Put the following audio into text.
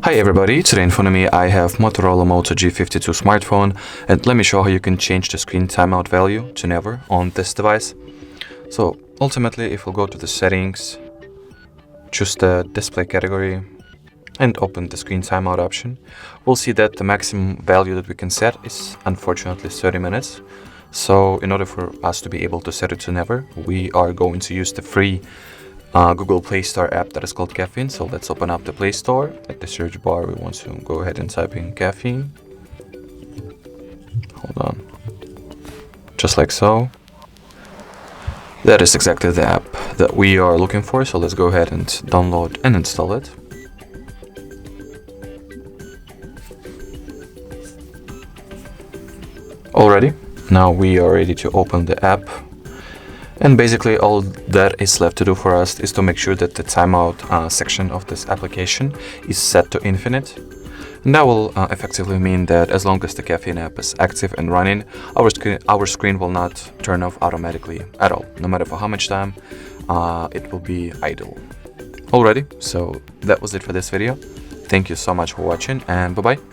Hi everybody, today in front of me I have Motorola Moto G52 smartphone, and let me show how you can change the screen timeout value to never on this device. So ultimately, if we'll go to the settings, choose the display category and open the screen timeout option, we'll see that the maximum value that we can set is unfortunately 30 minutes. So in order for us to be able to set it to never, we are going to use the free Google Play Store app that is called Caffeine. So let's open up the Play Store. At the search bar, we want to go ahead and type in Caffeine. Hold on. Just like so. That is exactly the app that we are looking for. So let's go ahead and download and install it. Already. Now we are ready to open the app. And basically all that is left to do for us is to make sure that the timeout section of this application is set to infinite. And that will effectively mean that as long as the Caffeine app is active and running, our screen will not turn off automatically at all, no matter for how much time it will be idle. Alrighty, so that was it for this video. Thank you so much for watching, and bye-bye.